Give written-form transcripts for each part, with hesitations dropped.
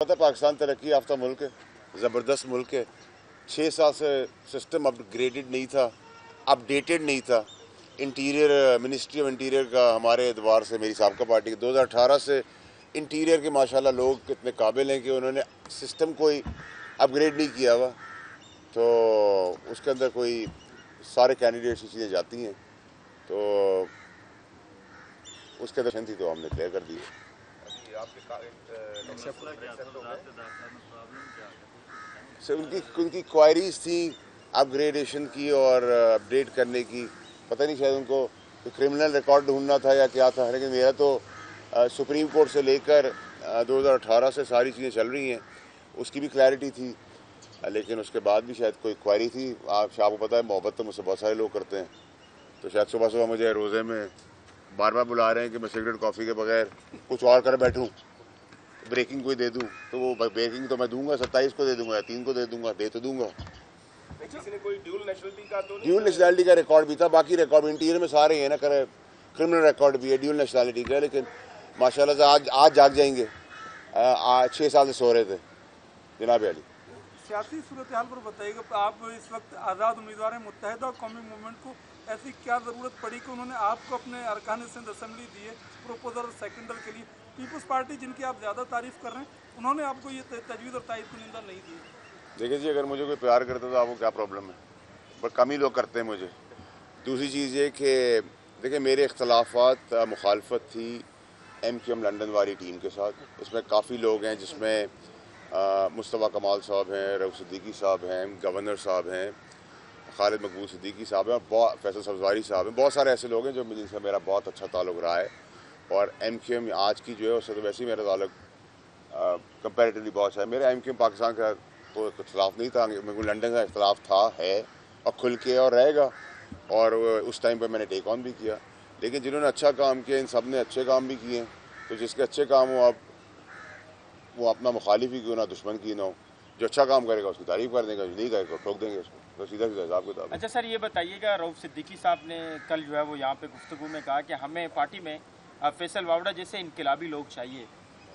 पता है पाकिस्तान तरक्की याफ्ता मुल्क है, ज़बरदस्त मुल्क है। 6 साल से सिस्टम अपग्रेडेड नहीं था, अपडेटेड नहीं था। इंटीरियर मिनिस्ट्री ऑफ इंटीरियर का हमारे एतबार से, मेरी साबका पार्टी के 2018 से इंटीरियर के माशाल्लाह लोग कितने काबिल हैं कि उन्होंने सिस्टम कोई अपग्रेड नहीं किया हुआ, तो उसके अंदर कोई सारे कैंडिडेट्स की चीज़ें जाती हैं, तो उसके अंदर थी तो हमने क्लियर कर दी। उनकी क्वायरीज थी अपग्रेडेशन की और अपडेट करने की, पता नहीं शायद उनको क्रिमिनल रिकॉर्ड ढूंढना था या क्या था, लेकिन मेरा तो सुप्रीम कोर्ट से लेकर 2018 से सारी चीज़ें चल रही हैं, उसकी भी क्लैरिटी थी, लेकिन उसके बाद भी शायद कोई क्वायरी थी। आपको पता है मोहब्बत तो मुझसे बहुत सारे लोग करते हैं, तो शायद सुबह सुबह मुझे रोज़े में बार बार बुला रहे हैं कि मैं सिगरेट कॉफ़ी के बगैर कुछ और कर बैठूं, ब्रेकिंग कोई दे दूं, तो वो ब्रेकिंग तो मैं दूंगा, 27 को दे दूंगा या 3 को दे दूंगा, दे तो दूंगा। किसी ने कोई ड्यूल नेशनलिटी का तो नहीं? ड्यूल नेशनलिटी का रिकॉर्ड भी था, बाकी रिकॉर्ड इंटीरियर में सारे हैं ना, क्रिमिनल रिकॉर्ड भी है, ड्यूल नेशनलिटी का, लेकिन माशाल्लाह से आज जाग जाएंगे। 6 साल से सो रहे थे जनाब अली। सियासी सूरत हाल पर बताइएगा, आप इस वक्त आज़ाद उम्मीदवार हैं, मुत्तहिदा कौमी मूवमेंट को ऐसी क्या ज़रूरत पड़ी कि उन्होंने आपको अपने अरकान सिंध असेंबली दिए प्रोपोजल सेकेंडर के लिए? पीपल्स पार्टी जिनकी आप ज़्यादा तारीफ़ कर रहे हैं, उन्होंने आपको ये तजवीज़ और तायद की निंदा नहीं दी। देखिए जी, अगर मुझे कोई प्यार करता तो आपको क्या प्रॉब्लम है, पर कम ही लोग करते हैं मुझे। दूसरी चीज़ ये कि देखिए मेरे इख्तलाफात मुखालफत थी MQM लंदन वाली टीम के साथ, इसमें काफ़ी लोग हैं, जिसमें मुस्तफ़ा कमाल साहब हैं, रऊफ़ सिद्दीकी साहब हैं, गवर्नर साहब हैं, खालिद मकबूल सिद्दीकी साहब हैं, और फैसल सब्ज़वारी साहब हैं, बहुत सारे ऐसे लोग हैं जो जिनसे मेरा बहुत अच्छा ताल्लुक़ रहा है। और MQM आज की जो है उससे तो वैसे ही मेरा ताल्लुक़ कंपैरेटिवली बहुत अच्छा है। मेरा MQM पाकिस्तान का कोई इख्तलाफ नहीं था, मेरे को लंदन का इख्तलाफ था, है और खुल के और रहेगा, और उस टाइम पर मैंने टेक ऑन भी किया। लेकिन जिन्होंने अच्छा काम किया, इन सब ने अच्छे काम भी किए हैं, तो जिसके अच्छे काम हो आप वो अपना मुखालिफ ही क्यों ना, दुश्मन की ना हो, जो अच्छा काम करेगा उसकी तारीफ कर देंगे, जो नहीं करेगा ठोक देंगे उसको, तो सीधा सीधा हिसाब किताब। अच्छा सर, ये बताइएगा, रऊफ़ सिद्दीकी साहब ने कल जो है वो यहाँ पे गुफ्तगू में कहा कि हमें पार्टी में फैसल वावड़ा जैसे इनकलाबी लोग चाहिए,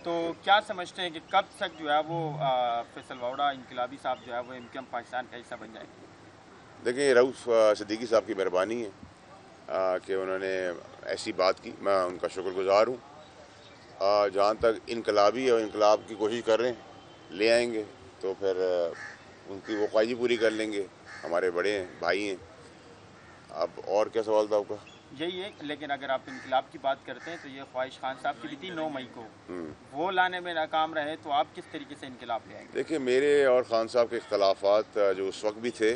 तो क्या समझते हैं कि कब तक जो है वो फैसल वावड़ा इनकलाबी साहब जो है वो MQM पाकिस्तान का हिस्सा बन जाएंगे? देखिए रऊफ़ सिद्दीकी साहब की मेहरबानी है कि उन्होंने ऐसी बात की, मैं उनका शुक्रगुज़ार हूँ। जहाँ तक इनकलाबी और इनकलाब की कोशिश कर रहे हैं, ले आएंगे तो फिर उनकी वो ख्वाहिश पूरी कर लेंगे, हमारे बड़े हैं, भाई हैं। अब और क्या सवाल था आपका? यही है, लेकिन अगर आप इनकलाब की बात करते हैं तो ये ख्वाहिश खान साहब की भी थी 9 मई को, वो लाने में नाकाम रहे, तो आप किस तरीके से इनकलाब ले आएंगे? देखिए मेरे और खान साहब के इख्तलाफात जो उस वक्त भी थे,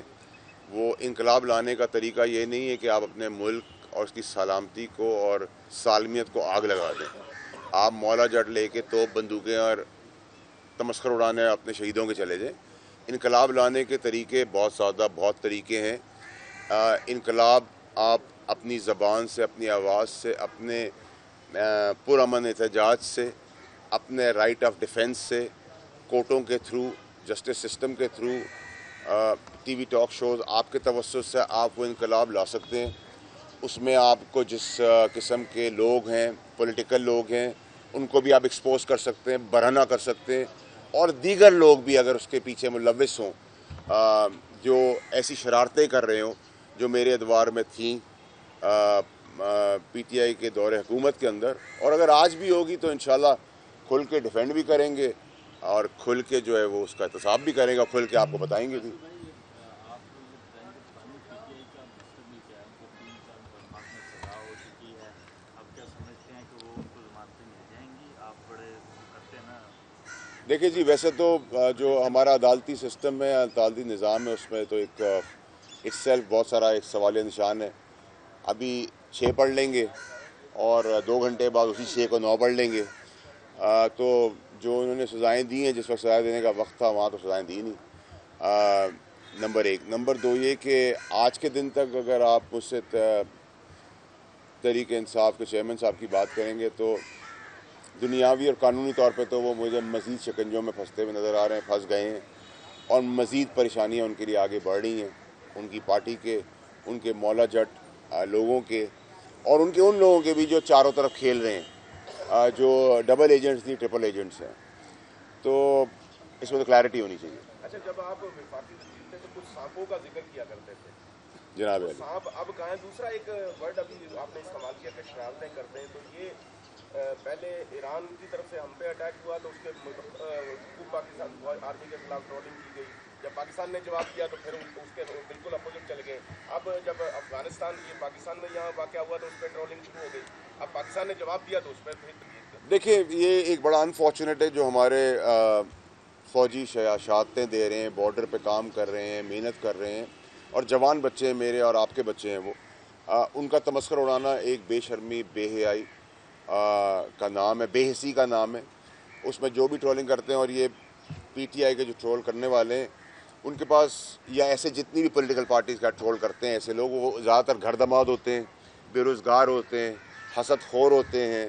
वो इनकलाब लाने का तरीका ये नहीं है कि आप अपने मुल्क और उसकी सलामती को और सालमियत को आग लगा दें। आप मौला जट लेके तोप बंदूकें और तमस्खर उड़ाने अपने शहीदों के चले जाएं। इनकलाब लाने के तरीके बहुत सादा, बहुत तरीके हैं। इनकलाब आप अपनी ज़बान से, अपनी आवाज़ से, अपने पुरअमन एहतजाज से, अपने राइट ऑफ डिफेंस से, कोर्टों के थ्रू, जस्टिस सिस्टम के थ्रू, TV टॉक शोज़, आपके तवज्जुह से आप वो इनकलाब ला सकते हैं। उसमें आपको जिस किस्म के लोग हैं, पॉलिटिकल लोग हैं, उनको भी आप एक्सपोज कर सकते हैं, बरहना कर सकते हैं, और दीगर लोग भी अगर उसके पीछे मुलव्विस हों, जो ऐसी शरारतें कर रहे हों जो मेरे एतबार में थीं PTI के दौरे हुकूमत के अंदर, और अगर आज भी होगी तो इंशाल्लाह खुल के डिफेंड भी करेंगे और खुल के जो है वो उसका एहतसाब भी करेंगे, खुल के आपको बताएंगे भी। देखिए जी, वैसे तो जो हमारा अदालती सिस्टम है, अदालती निज़ाम है, उसमें तो एक सेल्फ बहुत सारा एक सवालिया निशान है। अभी 6 पढ़ लेंगे और 2 घंटे बाद उसी 6 को 9 पढ़ लेंगे, तो जो उन्होंने सज़ाएँ दी हैं, जिस वक्त सज़ा देने का वक्त था वहाँ तो सज़ाएँ दी नहीं। नंबर 1। नंबर 2 ये कि आज के दिन तक अगर आप मुझसे तहरीक इंसाफ के चेयरमैन साहब की बात करेंगे तो दुनियावी और कानूनी तौर पे तो वो मुझे मज़ीद शिकंजों में फंसते हुए नज़र आ रहे हैं, फंस गए हैं, और मज़ीद परेशानियाँ उनके लिए आगे बढ़ रही हैं, उनकी पार्टी के, उनके मौला जट लोगों के, और उनके उन लोगों के भी जो चारों तरफ खेल रहे हैं, जो डबल एजेंट्स नहीं ट्रिपल एजेंट्स हैं। तो इसमें तो क्लैरिटी होनी चाहिए। अच्छा, जब आप वफाकी वज़ीर थे तो कुछ सांपों का जिक्र किया करते थे, जनाब तो सांप अब कहाँ है? दूसरा एक वर्ड अभी आपने इस्तेमाल किया कि शरारतें करते हैं, तो ये पहले ईरान की तरफ से हम पे अटैक हुआ तो उसके खूब पाकिस्तान आर्मी के खिलाफ ट्रोलिंग की गई, जब पाकिस्तान ने जवाब दिया तो फिर उसके बिल्कुल अपोजिट चले गए। अब जब अफगानिस्तान ये पाकिस्तान में यहाँ वाक़या हुआ तो उस पर ट्रोलिंग शुरू हो गई, अब पाकिस्तान ने जवाब दिया तो उस पर फिर देखिए, ये एक बड़ा अनफॉर्चुनेट है जो हमारे फ़ौजी शहादतें दे रहे हैं, बॉर्डर पे काम कर रहे हैं, मेहनत कर रहे हैं, और जवान बच्चे हैं मेरे और आपके बच्चे हैं, वो उनका तमस्खुर उड़ाना एक बेशर्मी, बेहयाई का नाम है, बेहसी का नाम है। उसमें जो भी ट्रोलिंग करते हैं, और ये पीटीआई के जो ट्रोल करने वाले हैं उनके पास, या ऐसे जितनी भी पॉलिटिकल पार्टीज़ का ट्रोल करते हैं ऐसे लोग, वो ज़्यादातर घर दमाद होते हैं, बेरोज़गार होते हैं, हसदखोर होते हैं,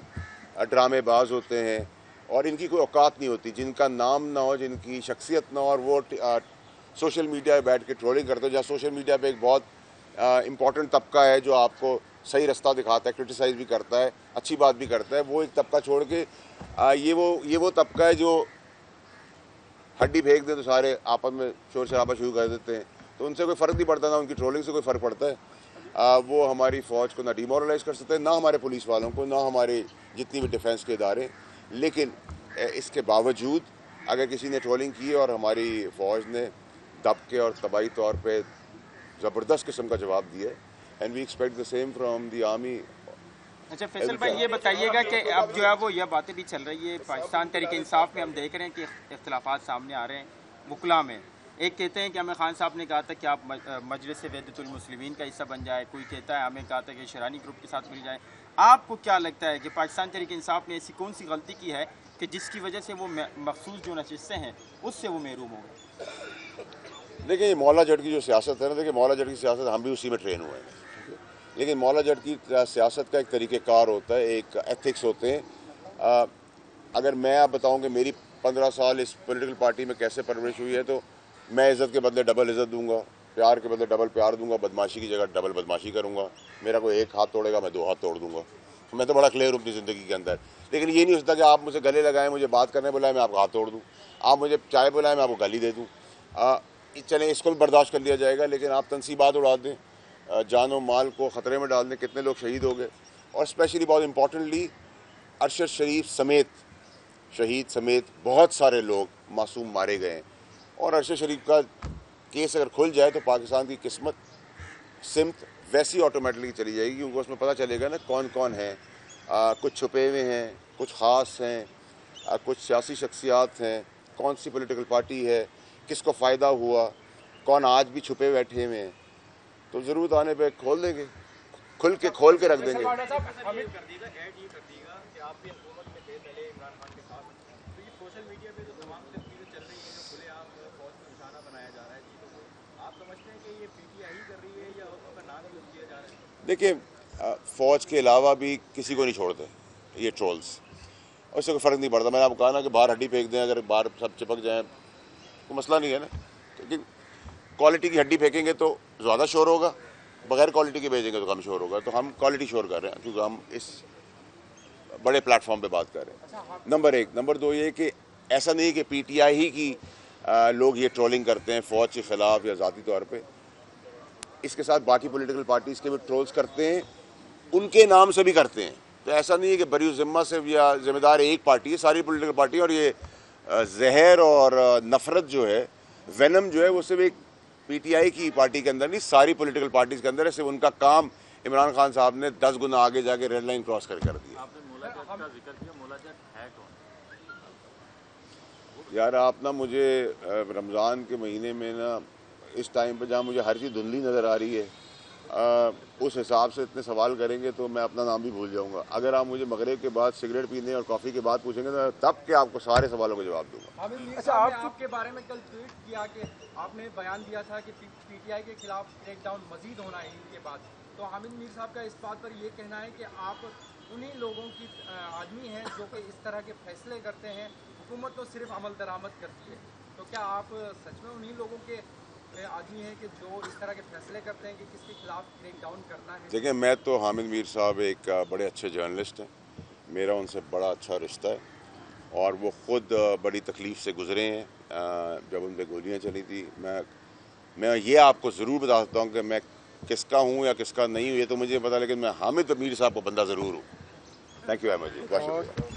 ड्रामेबाज होते हैं, और इनकी कोई औकात नहीं होती। जिनका नाम ना हो, जिनकी शख्सियत ना हो, और वो सोशल मीडिया पे बैठ के ट्रोलिंग करते हो, जहाँ सोशल मीडिया पे एक बहुत इम्पॉर्टेंट तबका है जो आपको सही रास्ता दिखाता है, क्रिटिसाइज़ भी करता है, अच्छी बात भी करता है, वो एक तबका छोड़ के ये वो तबका है जो हड्डी फेंक दे तो सारे आपस में शोर शराबा शुरू कर देते हैं, तो उनसे कोई फ़र्क नहीं पड़ता, ना उनकी ट्रोलिंग से कोई फ़र्क पड़ता है। वो हमारी फ़ौज को ना डिमोरलाइज़ कर सकते हैं, ना हमारे पुलिस वालों को, ना हमारे जितनी भी डिफेंस के इदारे। लेकिन इसके बावजूद अगर किसी ने ट्रोलिंग की और हमारी फ़ौज ने दब के और तबाही तौर पे ज़बरदस्त किस्म का जवाब दिया, and we expect the same from the army. अच्छा फैसल भाई, ये बताइएगा कि अब जो है वो यह बातें भी चल रही है पाकिस्तान तहरीक इंसाफ में, हम देख रहे हैं कि इख्तिलाफात सामने आ रहे हैं वकला में। एक कहते हैं कि हमें खान साहब ने कहा था कि आप मजलिस वहदतुल मुस्लिमीन का हिस्सा बन जाए, कोई कहता है हमें कहा था कि शरानी ग्रुप के साथ मिल जाए। आपको क्या लगता है कि पाकिस्तान तहरीक इंसाफ ने ऐसी कौन सी गलती की है कि जिसकी वजह से वो मखसूस जो नशिस्तें हैं उससे वो महरूम हो गए? देखिए, मौला जट की जो सियासत है ना, देखिए मौला जट की सियासत हम भी उसी में ट्रेन हुए हैं, लेकिन मौला जट की सियासत का एक तरीक़ेकार होता है, एक एथिक्स होते हैं। अगर मैं आप बताऊं कि मेरी 15 साल इस पॉलिटिकल पार्टी में कैसे परवरिश हुई है, तो मैं इज़्ज़त के बदले डबल इज़्ज़त दूंगा, प्यार के बदले डबल प्यार दूंगा, बदमाशी की जगह डबल बदमाशी करूंगा। मेरा कोई एक हाथ तोड़ेगा, मैं 2 हाथ तोड़ दूंगा। मैं तो बड़ा क्लियर हूँ अपनी ज़िंदगी के अंदर। लेकिन ये नहीं हो सकता कि आप मुझे गले लगाएं, मुझे बात करने बुलाएं, मैं आपका हाथ तोड़ दूँ, आप मुझे चाय बुलाएं, मैं आपको गाली दे दूँ। चलें, इसको भी बर्दाश्त कर लिया जाएगा, लेकिन आप तनसीबात उड़ा दें, जान और माल को ख़तरे में डाल दें, कितने लोग शहीद हो गए। और स्पेशली बहुत इम्पॉर्टेंटली अरशद शरीफ समेत, शहीद समेत बहुत सारे लोग मासूम मारे गए हैं। और अरशद शरीफ का केस अगर खुल जाए तो पाकिस्तान की किस्मत सिमत वैसी ऑटोमेटिकली चली जाएगी, क्योंकि उसमें पता चलेगा ना कौन कौन है। कुछ छुपे हुए हैं, कुछ ख़ास हैं, कुछ सियासी शख्सियात हैं, कौन सी पॉलिटिकल पार्टी है, किसको फ़ायदा हुआ, कौन आज भी छुपे बैठे हुए हैं। तो ज़रूरत आने पे खोल देंगे, खोल के रख देंगे। देखिए, फ़ौज के अलावा भी किसी को नहीं छोड़ते ये ट्रोल्स, और इससे कोई फ़र्क नहीं पड़ता। मैंने आपको कहा ना कि बाहर हड्डी फेंक दें, अगर बाहर सब चिपक जाएँ तो मसला नहीं है ना, लेकिन क्वालिटी की हड्डी फेंकेंगे तो ज़्यादा शोर होगा, बगैर क्वालिटी के भेजेंगे तो कम शोर होगा। तो हम क्वालिटी शोर कर रहे हैं, क्योंकि हम इस बड़े प्लेटफॉर्म पे बात कर रहे हैं। नंबर 1। नंबर 2 ये कि ऐसा नहीं कि पीटीआई ही की लोग ये ट्रोलिंग करते हैं फ़ौज के ख़िलाफ़ या ज़ाती तौर पे। इसके साथ बाकी पॉलिटिकल पार्टीज़ के भी ट्रोल्स करते हैं, उनके नाम से भी करते हैं। तो ऐसा नहीं है कि बरी ज़िम्मा से या ज़िम्मेदार एक पार्टी है, सारी पॉलिटिकल पार्टी। और ये जहर और नफ़रत जो है, वेनम जो है, वो सिर्फ एक पीटीआई की पार्टी के अंदर नहीं, सारी पॉलिटिकल पार्टीज़ के अंदर है। सिर्फ उनका काम इमरान खान साहब ने 10 गुना आगे जाके रेड लाइन क्रॉस कर दिया। यार आप ना मुझे रमज़ान के महीने में ना इस टाइम पे जहाँ मुझे हर चीज़ धुंधली नज़र आ रही है, उस हिसाब से इतने सवाल करेंगे तो मैं अपना नाम भी भूल जाऊंगा। अगर आप मुझे मगरिब के बाद सिगरेट पीने और कॉफ़ी के बाद पूछेंगे तो तब के आपको सारे सवालों का जवाब दूंगा। अच्छा, आपके बारे में कल ट्वीट किया कि आपने बयान दिया था कि पीटीआई के खिलाफ क्रैकडाउन मजीद होना है इनके बाद, तो हामिद मीर साहब का इस बात पर ये कहना है कि आप उन्हीं लोगों की आदमी हैं जो कि इस तरह के फैसले करते हैं, हुकूमत तो सिर्फ अमल दरामद करती है। तो क्या आप सच में उन्हीं लोगों के आदमी हैं कि जो इस तरह के फैसले करते हैं कि किसके खिलाफ क्रैकडाउन करना है? देखिए, मैं तो हामिद मीर साहब एक बड़े अच्छे जर्नलिस्ट हैं, मेरा उनसे बड़ा अच्छा रिश्ता है, اور وہ خود بڑی تکلیف سے گزرے ہیں جب ان پہ گولیاں چلی تھی. میں یہ آپ کو ضرور بتا سکتا ہوں کہ میں کس کا ہوں یا کس کا نہیں ہوں یہ تو مجھے پتا، لیکن میں حامد میر صاحب کا بندہ ضرور ہوں. Thank you very much. بہت شکریہ.